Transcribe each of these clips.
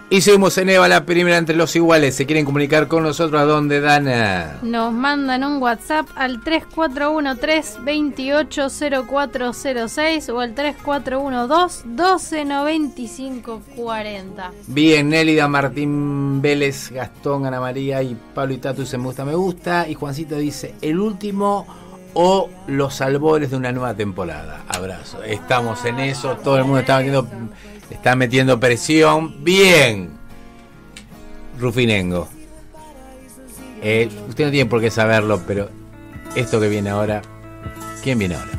Y seguimos en Eva, la primera entre los iguales. ¿Se quieren comunicar con nosotros? ¿A dónde, Dana? Nos mandan un WhatsApp al 3413-280406 o al 3412-129540. Bien, Nélida, Martín Vélez, Gastón, Ana María y Pablo y Tatu se me gusta. Y Juancito dice, el último o los albores de una nueva temporada. Abrazo. Estamos en eso, todo el mundo está metiendo presión. Bien. Rufinengo. Usted no tiene por qué saberlo, pero esto que viene ahora, ¿quién viene ahora?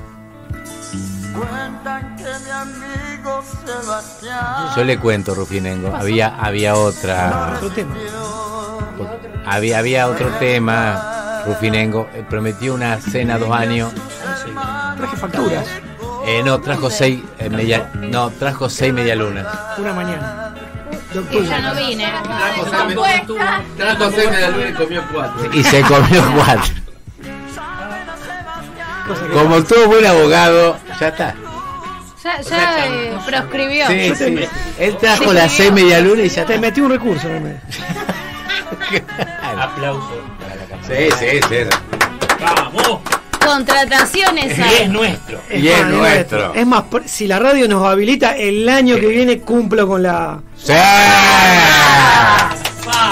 Yo le cuento, Rufinengo. Había otra. Había otro tema. Rufinengo prometió una cena 2 años. Traje facturas. No, trajo 6 medialunas. Una mañana. Y ya no vine. Trajo 6 medialunas y comió 4. Y se comió 4. Como todo buen abogado, ya está. Ya proscribió. Sí. Él trajo las 6 medialunas y ya te está. metí un recurso, no me. Aplauso para la campaña. Sí. ¡Vamos! Contrataciones Y es nuestro. Y es nuestro. Es más, si la radio nos habilita, el año que viene cumplo con la. ¡Sí!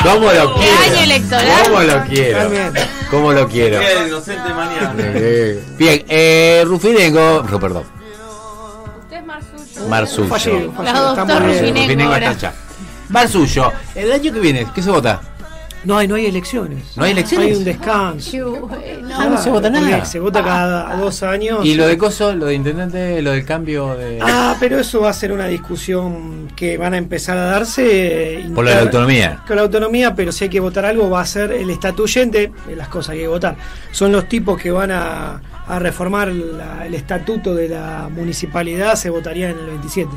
¿Cómo lo quiero? año electoral? ¿Cómo lo quiero? También. ¿Cómo lo quiero? El inocente mañana. Bien, Rufinengo. Perdón. Usted es Marsullo. Marsullo. Fallido. La doctor Estamos bien. Rufinengo. Rufinengo ahora. está allá. Marsullo, el año que viene, ¿qué se vota? No hay elecciones. ¿No hay elecciones? Hay un descanso. Qué bueno. No se vota nada. Porque se vota cada 2 años. ¿Y lo de coso, lo de intendente, lo del cambio de...? Pero eso va a ser una discusión que van a empezar a darse. Por lo de la autonomía. Con la autonomía, pero si hay que votar algo, va a ser el estatuyente, las cosas que hay que votar. Son los tipos que van a reformar el estatuto de la municipalidad, se votaría en el 27.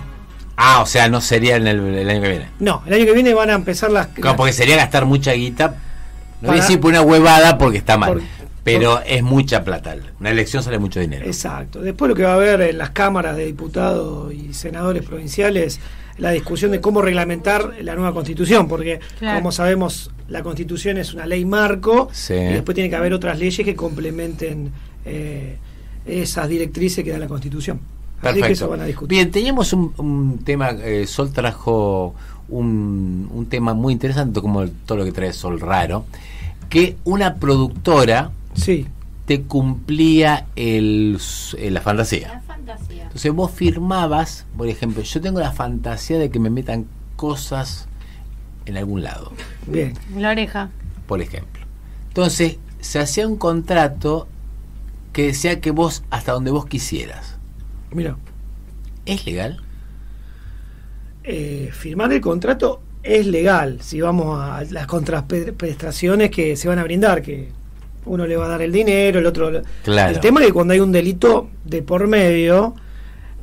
O sea, no sería en el año que viene. No, el año que viene van a empezar las. Porque sería gastar mucha guita. No voy a Para- decir por una huevada porque está mal. Por- pero es mucha plata. Una elección sale mucho dinero. Exacto. Después lo que va a haber en las cámaras de diputados y senadores provinciales, la discusión de cómo reglamentar la nueva constitución, porque Claro. como sabemos, la constitución es una ley marco Sí. y después tiene que haber otras leyes que complementen esas directrices que da la constitución. Así que eso Perfecto. van a discutir. Bien, teníamos un tema, Sol trajo un tema muy interesante, como todo lo que trae Sol raro, que una productora Sí. te cumplía la fantasía. La fantasía. Entonces vos firmabas, por ejemplo, yo tengo la fantasía de que me metan cosas en algún lado, Bien. La oreja. por ejemplo. Entonces se hacía un contrato que decía que vos, hasta donde vos quisieras. Mira, ¿Es legal? firmar el contrato es legal si vamos a las contraprestaciones que se van a brindar, que uno le va a dar el dinero, el otro. Claro. El tema es que cuando hay un delito de por medio,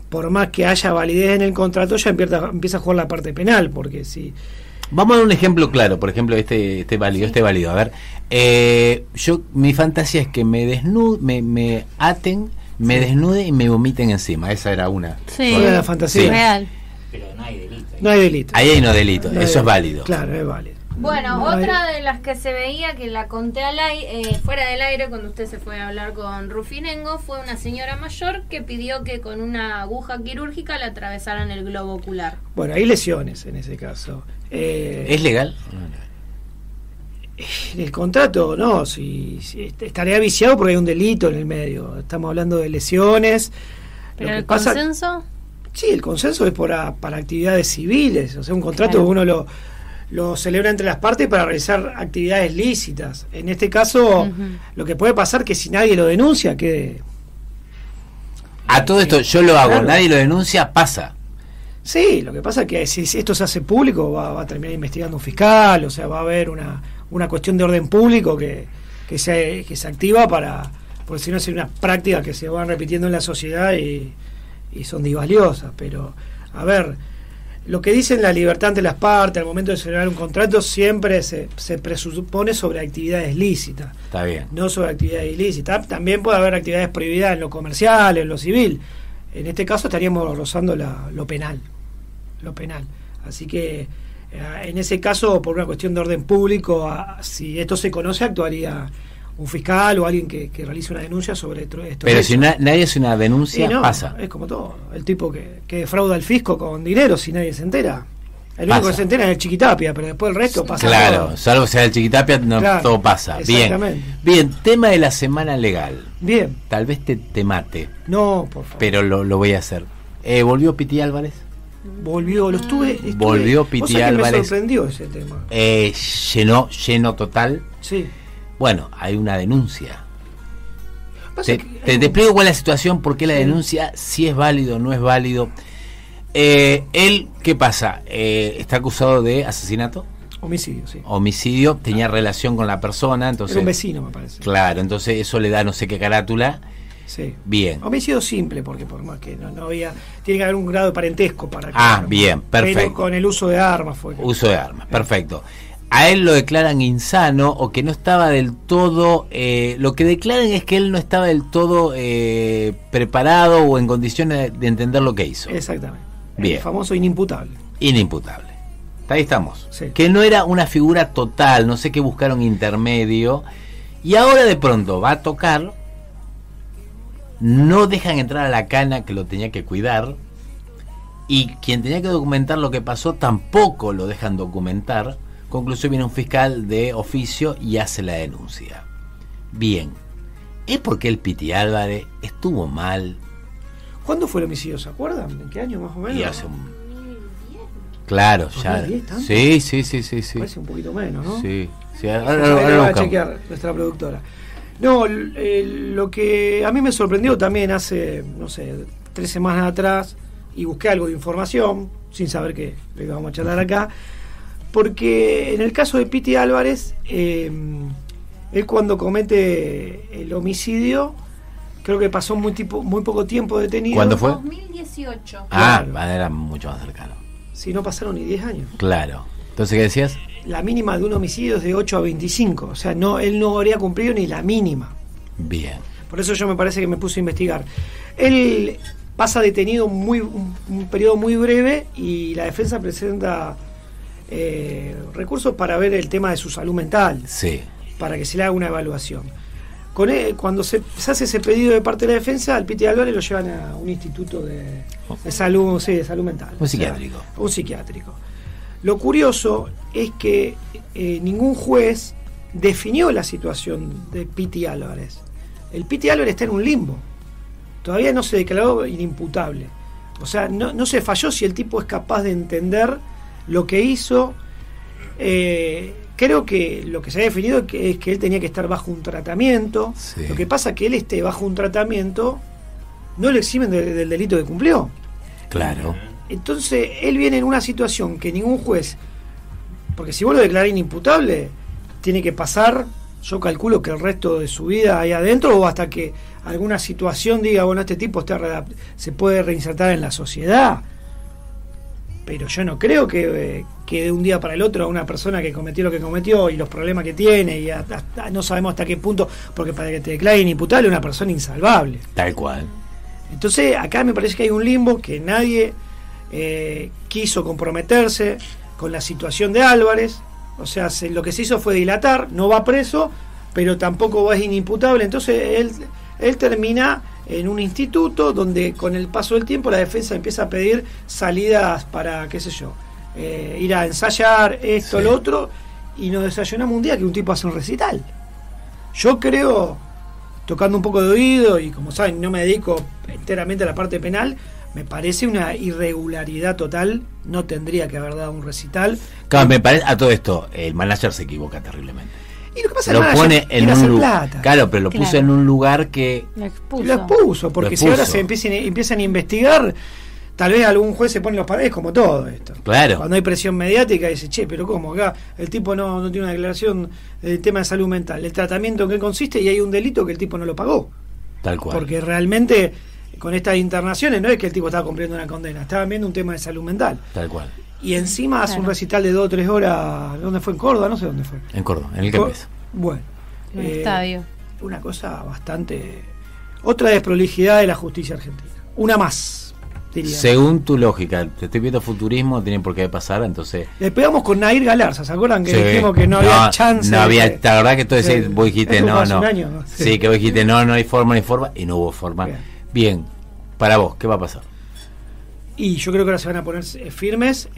por más que haya validez en el contrato, ya empieza a jugar la parte penal, porque si. Vamos a dar un ejemplo claro, por ejemplo, este válido. A ver, mi fantasía es que me aten, me desnude y me vomiten encima. Esa era una. Sí. ¿Cuál era la fantasía? Sí. Real. Pero no hay delito. No hay delito. Ahí hay no delito, No hay eso es delito. válido. Claro, es válido. Bueno, No hay- otra de las que se veía, que la conté fuera del aire cuando usted se fue a hablar con Rufinengo, fue una señora mayor que pidió que con una aguja quirúrgica le atravesaran el globo ocular. Bueno, hay lesiones en ese caso. ¿Es legal? El contrato, no, si estaría viciado porque hay un delito en el medio. Estamos hablando de lesiones. Pero Lo que el pasa- consenso, Sí, el consenso es para actividades civiles. O sea, un contrato Claro. uno lo celebra entre las partes para realizar actividades lícitas. En este caso, Ujú. lo que puede pasar que si nadie lo denuncia, que A todo esto yo lo hago, Claro. nadie lo denuncia, pasa. sí, lo que pasa es que si esto se hace público, va a terminar investigando un fiscal, o sea, va a haber una cuestión de orden público que se activa porque si no es una práctica que se van repitiendo en la sociedad y son disvaliosas. Pero, a ver, lo que dicen la libertad ante las partes al momento de celebrar un contrato siempre se presupone sobre actividades lícitas, Está bien. no sobre actividades ilícitas. También puede haber actividades prohibidas en lo comercial, en lo civil. En este caso estaríamos rozando lo penal. Así que En ese caso, por una cuestión de orden público, si esto se conoce, actuaría un fiscal o alguien que realice una denuncia sobre esto. Pero si nadie hace una denuncia, no, pasa. Es como todo. El tipo que defrauda al fisco con dinero, si nadie se entera. El único Pasa. que se entera es el Chiquitapia, pero después el resto pasa. Claro, todo. salvo sea el Chiquitapia, no, Claro, todo pasa. exactamente. Bien, tema de la semana legal. Bien. Tal vez te mate, No, por favor. pero lo voy a hacer. ¿Volvió Piti Álvarez? Volvió, estuve Volvió vos Piti sabés que Álvarez. Me sorprendió ese tema. Lleno total. Sí. Bueno, hay una denuncia. Pasa Te explico cuál es la situación, por qué la denuncia, si es válido o no es válido. Él, ¿qué pasa? Está acusado de asesinato, Homicidio, sí. homicidio, tenía relación con la persona, entonces... Era un vecino, me parece. Claro, entonces eso le da no sé qué carátula. Sí. Bien. Homicidio simple, porque por más que no había... Tiene que haber un grado de parentesco para... Bien, perfecto. Pero con el uso de armas fue... Uso de armas, perfecto. A él lo declaran insano o que no estaba del todo... lo que declaran es que él no estaba del todo preparado o en condiciones de entender lo que hizo. Exactamente. Bien. El famoso inimputable. Inimputable. Ahí estamos. Sí. Que no era una figura total, no sé qué buscaron intermedio. Y ahora de pronto va a tocar, no dejan entrar a la cana que lo tenía que cuidar, y quien tenía que documentar lo que pasó tampoco lo dejan documentar. Conclusión, viene un fiscal de oficio y hace la denuncia. Bien. ¿Es porque el Piti Álvarez estuvo mal? ¿Cuándo fue el homicidio? ¿Se acuerdan? ¿En qué año más o menos? Y hace un... Claro, ya. 2010, ¿tanto? Sí. Parece un poquito menos, ¿no? Sí. Ahora Ahora lo va a buscamos. chequear nuestra productora. No, lo que a mí me sorprendió también hace, no sé, 3 semanas atrás, y busqué algo de información, sin saber que lo íbamos a charlar acá, porque en el caso de Piti Álvarez, él cuando comete el homicidio, creo que pasó muy poco tiempo detenido. ¿Cuándo fue? 2018. Ah, Claro. era mucho más cercano. Si no pasaron ni 10 años. Claro. Entonces, ¿qué decías? La mínima de un homicidio es de 8 a 25. O sea, él no habría cumplido ni la mínima. Bien. Por eso yo me parece que me puse a investigar. Él pasa detenido un periodo muy breve y la defensa presenta recursos para ver el tema de su salud mental, Sí. para que se le haga una evaluación. Cuando se hace ese pedido de parte de la defensa, al Piti Álvarez lo llevan a un instituto de salud, sí, de salud mental. Un psiquiátrico. O sea, un psiquiátrico. Lo curioso es que ningún juez definió la situación de Piti Álvarez. El Piti Álvarez está en un limbo. Todavía no se declaró inimputable. O sea, no se falló si el tipo es capaz de entender lo que hizo. Creo que lo que se ha definido es que él tenía que estar bajo un tratamiento. Sí. Lo que pasa es que él esté bajo un tratamiento no lo eximen del delito que cumplió. Claro. Entonces, él viene en una situación que ningún juez, porque si vos lo declarás inimputable, tiene que pasar, yo calculo que el resto de su vida ahí adentro, o hasta que alguna situación diga, bueno, este tipo se puede reinsertar en la sociedad. Pero yo no creo que de un día para el otro a una persona que cometió lo que cometió y los problemas que tiene, y no sabemos hasta qué punto, porque para que te declare inimputable es una persona insalvable. Tal cual. Entonces, acá me parece que hay un limbo que nadie quiso comprometerse con la situación de Álvarez. O sea, lo que se hizo fue dilatar, no va preso, pero tampoco es inimputable. Entonces, él termina en un instituto donde con el paso del tiempo la defensa empieza a pedir salidas para, qué sé yo, ir a ensayar esto, Sí. lo otro, y nos desayunamos un día que un tipo hace un recital. Yo creo, tocando un poco de oído, y como saben, no me dedico enteramente a la parte penal, me parece una irregularidad total. No tendría que haber dado un recital. Claro, me parece, a todo esto, el manager se equivoca terriblemente. Y lo que pasa Lo es que pone quiere en un hacer lugar. plata. Claro, pero lo puso Claro. en un lugar que. Lo expuso. Lo expuso, porque Lo si ahora expuso. se empiezan a investigar, tal vez algún juez se pone los paredes, como todo esto. Claro. Cuando hay presión mediática, dice, che, pero ¿cómo? Acá el tipo no tiene una declaración del tema de salud mental, el tratamiento en qué consiste, y hay un delito que el tipo no lo pagó. Tal cual. Porque realmente, con estas internaciones, no es que el tipo estaba cumpliendo una condena, estaban viendo un tema de salud mental. Tal cual. Y encima hace un Claro. recital de 2 o 3 horas, ¿dónde fue? En Córdoba, no sé dónde fue. En Córdoba, en el Kempes. Bueno. En el estadio. Una cosa bastante... Otra desprolijidad de la justicia argentina. Una más. diría. Según tu lógica, te estoy viendo futurismo, tienen por qué pasar, entonces... Le pegamos con Nair Galarza, ¿se acuerdan que Sí. dijimos que no había chance? No había, de- la verdad que tú decís, Sí. vos dijiste Eso fue no, hace no. un año, ¿no? Sí, que vos dijiste no hay forma, y no hubo forma. Bien. Bien, para vos, ¿qué va a pasar? Y yo creo que ahora se van a poner firmes.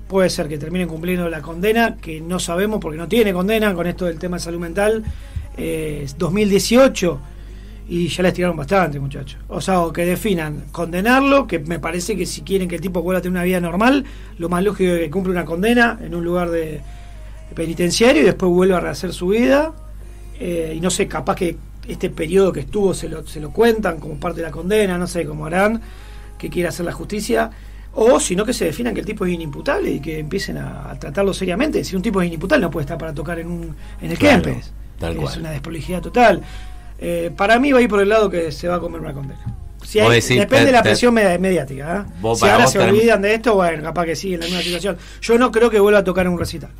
Puede ser que terminen cumpliendo la condena, que no sabemos porque no tiene condena con esto del tema de salud mental. 2018 y ya les tiraron bastante, muchachos. O sea, o que definan condenarlo, que me parece que si quieren que el tipo vuelva a tener una vida normal, lo más lógico es que cumpla una condena en un lugar de penitenciario y después vuelva a rehacer su vida. Y no sé, capaz que este periodo que estuvo se lo cuentan como parte de la condena, no sé cómo harán, que quiera hacer la justicia, o sino que se definan que el tipo es inimputable y que empiecen a tratarlo seriamente. Si un tipo es inimputable no puede estar para tocar en el Claro, Kempes. tal Es cual. una desprolijidad total. Para mí va a ir por el lado que se va a comer una condena. Si Vos hay- decís, depende de la te- presión mediática. Vos, Si para ahora vos se term- olvidan de esto, bueno, capaz que sí, en alguna situación. Yo no creo que vuelva a tocar en un recital.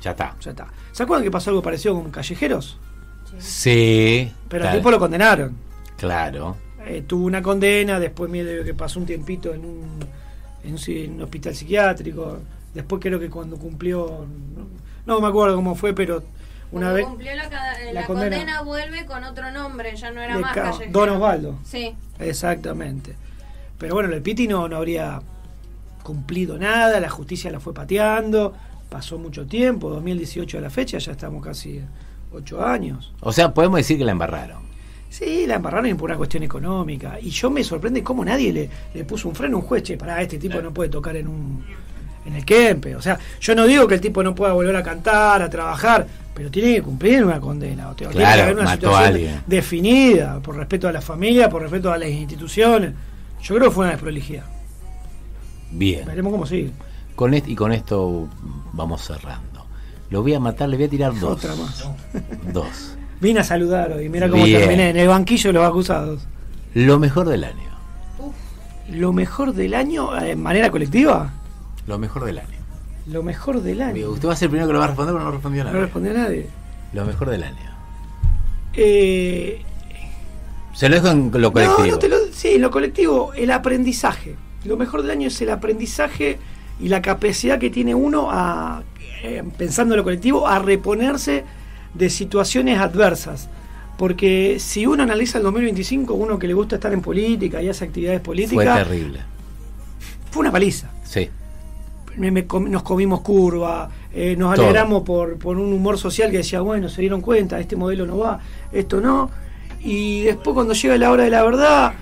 Ya está. Ya está. ¿Se acuerdan que pasó algo parecido con Callejeros? Sí. Pero tal- al tipo lo condenaron. Claro. Tuvo una condena, después medio que pasó un tiempito en un hospital psiquiátrico. Después creo que cuando cumplió, no me acuerdo cómo fue, pero una Cuando vez cumplió la la condena, condena vuelve con otro nombre, ya no era de más Ca- Callejero. Don Osvaldo. Sí. Exactamente. Pero bueno, el Piti no habría cumplido nada, la justicia la fue pateando, pasó mucho tiempo, 2018 a la fecha, ya estamos casi 8 años. O sea, podemos decir que la embarraron. Sí, la embarraron por una cuestión económica. Y yo me sorprende cómo nadie le puso un freno a un juez. Che, pará, este tipo no puede tocar en el Kempe. O sea, yo no digo que el tipo no pueda volver a cantar, a trabajar, pero tiene que cumplir una condena. O tiene que haber una mató a situación alguien. definida, por respeto a la familia, por respeto a las instituciones. Yo creo que fue una desprolijidad. Bien. Veremos cómo sigue. Con esto vamos cerrando. Lo voy a matar, le voy a tirar dos. Otra más. Dos. Vine a saludar hoy, mira cómo Bien. terminé en el banquillo de los acusados. Lo mejor del año. Lo mejor del año, en manera colectiva. Lo mejor del año. Lo mejor del año. Usted va a ser el primero que lo va a responder, pero no respondió nada. No respondió nadie. Lo mejor del año. Eh, Se lo dejo en lo colectivo. Sí, lo colectivo, el aprendizaje. Lo mejor del año es el aprendizaje y la capacidad que tiene uno pensando en lo colectivo, a reponerse de situaciones adversas. Porque si uno analiza el 2025, uno que le gusta estar en política y hace actividades Fue políticas, terrible. fue una paliza. Sí. Nos comimos curva, nos Todo. alegramos por un humor social que decía, bueno, se dieron cuenta, este modelo no va, esto no. Y después cuando llega la hora de la verdad,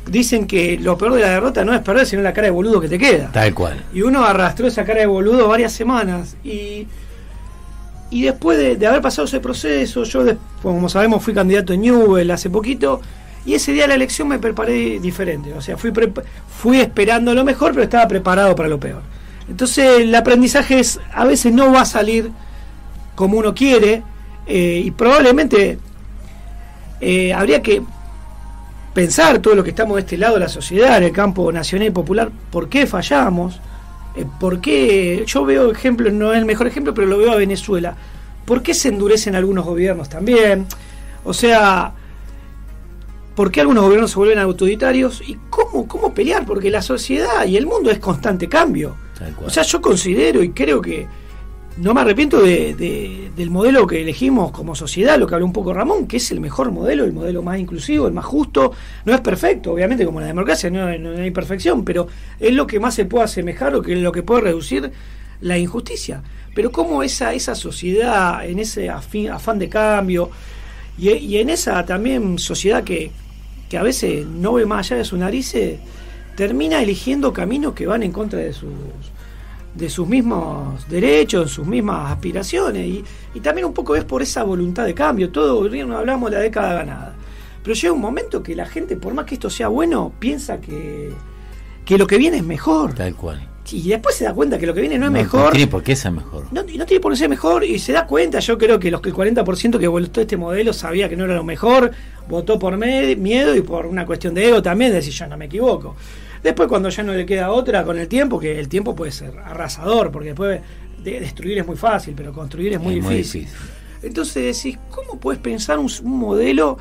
dicen que lo peor de la derrota no es perder, sino la cara de boludo que te queda. Tal cual. Y uno arrastró esa cara de boludo varias semanas. Y después de haber pasado ese proceso, yo, como sabemos, fui candidato en Newell hace poquito. Y ese día de la elección me preparé diferente. O sea, fui esperando lo mejor, pero estaba preparado para lo peor. Entonces, el aprendizaje a veces no va a salir como uno quiere. Y probablemente habría que pensar todo lo que estamos de este lado de la sociedad, en el campo nacional y popular, por qué fallamos. ¿Por qué? Yo veo ejemplos, no es el mejor ejemplo, pero lo veo a Venezuela. ¿Por qué se endurecen algunos gobiernos también? O sea, ¿por qué algunos gobiernos se vuelven autoritarios? ¿Y cómo pelear? Porque la sociedad y el mundo es constante cambio. Tal cual. O sea, yo considero y creo que no me arrepiento del modelo que elegimos como sociedad, lo que habló un poco Ramón, que es el mejor modelo, el modelo más inclusivo, el más justo. No es perfecto, obviamente, como la democracia, no hay perfección, pero es lo que más se puede asemejar o que es lo que puede reducir la injusticia. Pero cómo esa sociedad, en ese afán de cambio y en esa también sociedad que a veces no ve más allá de sus narices, termina eligiendo caminos que van en contra de sus mismos derechos, sus mismas aspiraciones, y también un poco es por esa voluntad de cambio. Todo hablamos de la década ganada, pero llega un momento que la gente, por más que esto sea bueno, piensa que lo que viene es mejor, Tal cual. y después se da cuenta que lo que viene no es No mejor, tiene por qué ser mejor. no tiene por qué ser mejor, y se da cuenta. Yo creo que el 40% que votó este modelo sabía que no era lo mejor, votó por miedo y por una cuestión de ego también, de decir yo no me equivoco. Después, cuando ya no le queda otra con el tiempo, que el tiempo puede ser arrasador, porque después destruir es muy fácil, pero construir es muy difícil. Entonces decís, ¿cómo puedes pensar un modelo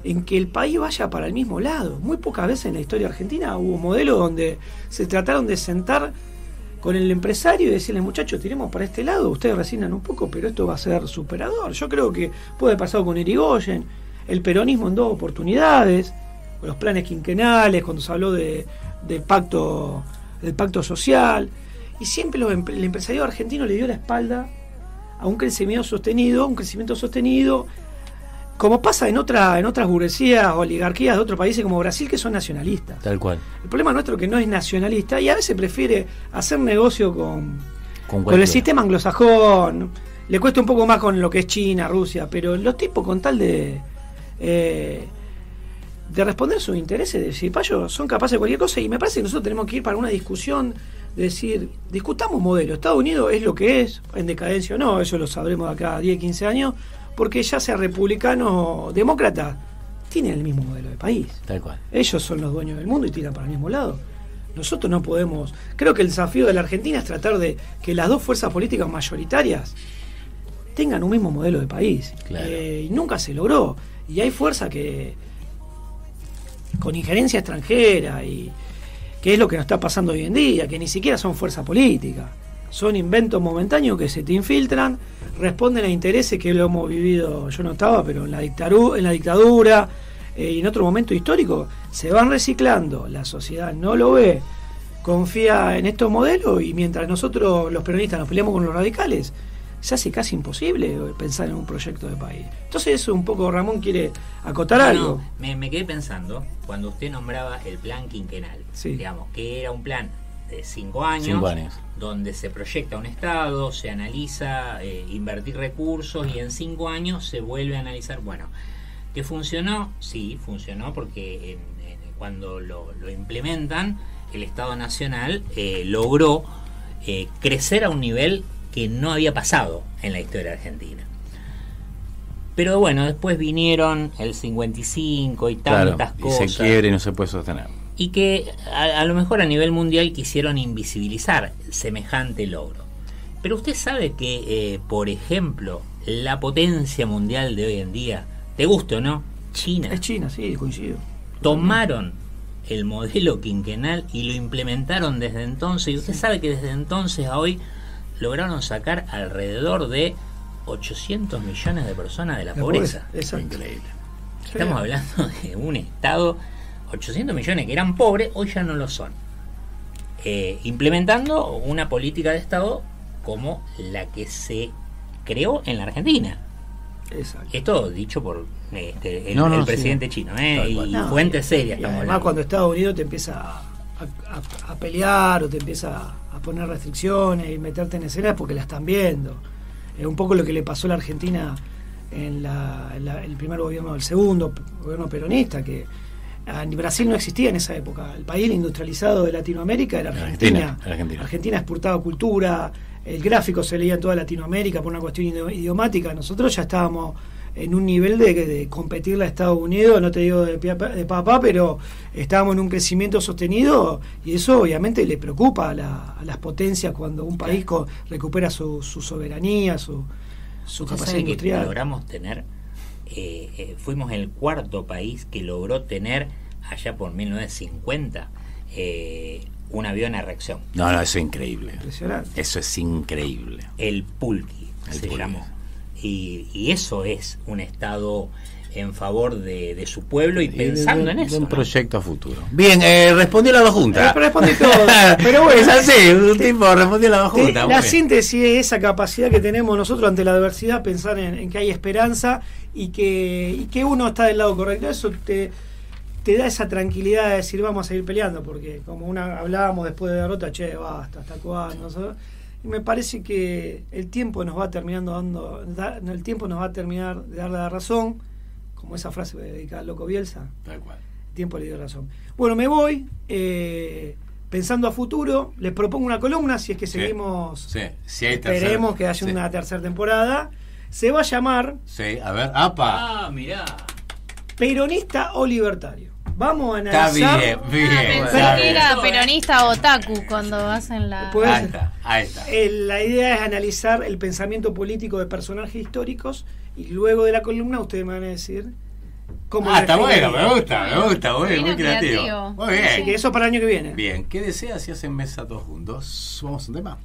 en que el país vaya para el mismo lado. Muy pocas veces en la historia argentina hubo modelos donde se trataron de sentar con el empresario y decirle, muchachos, tiremos para este lado, ustedes resignan un poco, pero esto va a ser superador. Yo creo que puede haber pasado con Irigoyen, el peronismo en 2 oportunidades, los planes quinquenales, cuando se habló del pacto social, y siempre el empresariado argentino le dio la espalda a un crecimiento sostenido, como pasa en otras burguesías o oligarquías de otros países como Brasil, que son nacionalistas. Tal cual. El problema nuestro es que no es nacionalista y a veces prefiere hacer negocio con el sistema anglosajón. Le cuesta un poco más con lo que es China, Rusia, pero los tipos con tal de responder sus intereses de cipallo son capaces de cualquier cosa, y me parece que nosotros tenemos que ir para una discusión de decir, discutamos modelo. Estados Unidos es lo que es, en decadencia o no, eso lo sabremos de acá a 10, 15 años, porque ya sea republicano o demócrata, tienen el mismo modelo de país. Tal cual. Ellos son los dueños del mundo y tiran para el mismo lado. Nosotros no podemos. Creo que el desafío de la Argentina es tratar de que las dos fuerzas políticas mayoritarias tengan un mismo modelo de país. Claro. Y nunca se logró. Y hay fuerza que con injerencia extranjera, y que es lo que nos está pasando hoy en día, que ni siquiera son fuerza política, son inventos momentáneos que se te infiltran, responden a intereses que lo hemos vivido, yo no estaba, pero en la dictadura y en otro momento histórico, se van reciclando, la sociedad no lo ve, confía en estos modelos, y mientras nosotros los peronistas nos peleamos con los radicales, se hace casi imposible pensar en un proyecto de país. Entonces eso un poco, Ramón quiere acotar algo. Me quedé pensando cuando usted nombraba el plan quinquenal, Sí. digamos, que era un plan de 5 años, donde se proyecta un Estado, se analiza invertir recursos, y en 5 años se vuelve a analizar. Bueno, ¿que funcionó? Sí, funcionó, porque cuando lo implementan, el Estado Nacional logró crecer a un nivel que no había pasado en la historia argentina. Pero bueno, después vinieron el 55 y tantas cosas. Y se quiebra y no se puede sostener. Y que a lo mejor a nivel mundial quisieron invisibilizar semejante logro. Pero usted sabe que, por ejemplo, la potencia mundial de hoy en día, ¿te gusta o no? China. Es China, sí, coincido. Tomaron el modelo quinquenal y lo implementaron desde entonces. Y usted sabe que desde entonces a hoy lograron sacar alrededor de 800 millones de personas de la pobreza. Exacto. Increíble. Estamos hablando de un Estado, 800 millones que eran pobres, hoy ya no lo son. Implementando una política de Estado como la que se creó en la Argentina. Exacto. Esto dicho por el presidente chino, y fuentes serias. Y además cuando Estados Unidos te empieza a pelear o te empieza a poner restricciones y meterte en escenas porque la están viendo. Es un poco lo que le pasó a la Argentina en el primer gobierno, del segundo gobierno peronista, que en Brasil no existía en esa época. El país industrializado de Latinoamérica era Argentina. Argentina exportaba cultura, el gráfico se leía en toda Latinoamérica por una cuestión idiomática. Nosotros ya estábamos en un nivel de competirle a Estados Unidos, no te digo de papá, pero estábamos en un crecimiento sostenido, y eso obviamente le preocupa a las potencias cuando un país recupera su soberanía, su capacidad industrial. Logramos tener, fuimos el cuarto país que logró tener allá por 1950 un avión a reacción. No, eso es increíble. Impresionante. Eso es increíble. El Pulqui se llamó. Y eso es un Estado en favor de su pueblo y pensando en eso. De un proyecto a futuro. Bien, respondió la junta. Respondí todo. Pero bueno, es así, un tipo respondió la junta. La síntesis es esa capacidad que tenemos nosotros ante la adversidad, pensar en que hay esperanza y que uno está del lado correcto. Eso te da esa tranquilidad de decir vamos a seguir peleando, porque como hablábamos después de derrota, basta, ¿hasta cuándo? Y me parece que el tiempo nos va terminar de dar la razón, como esa frase dedicada al loco Bielsa. Tal cual. El tiempo le dio razón. Bueno, me voy pensando a futuro. Les propongo una columna, si es que seguimos. Si hay esperemos que haya una tercera temporada. Se va a llamar. Sí, a ver, ¡apa! Mirá. Peronista o libertario. Vamos a analizar. Está bien. Pensé que era peronista otaku cuando hacen la. Ahí está. La idea es analizar el pensamiento político de personajes históricos, y luego de la columna ustedes me van a decir está bueno, me gusta, muy creativo. Muy bien. Así que eso para el año que viene. Bien, ¿qué deseas si hacen mesa todos juntos? Vamos a un tema.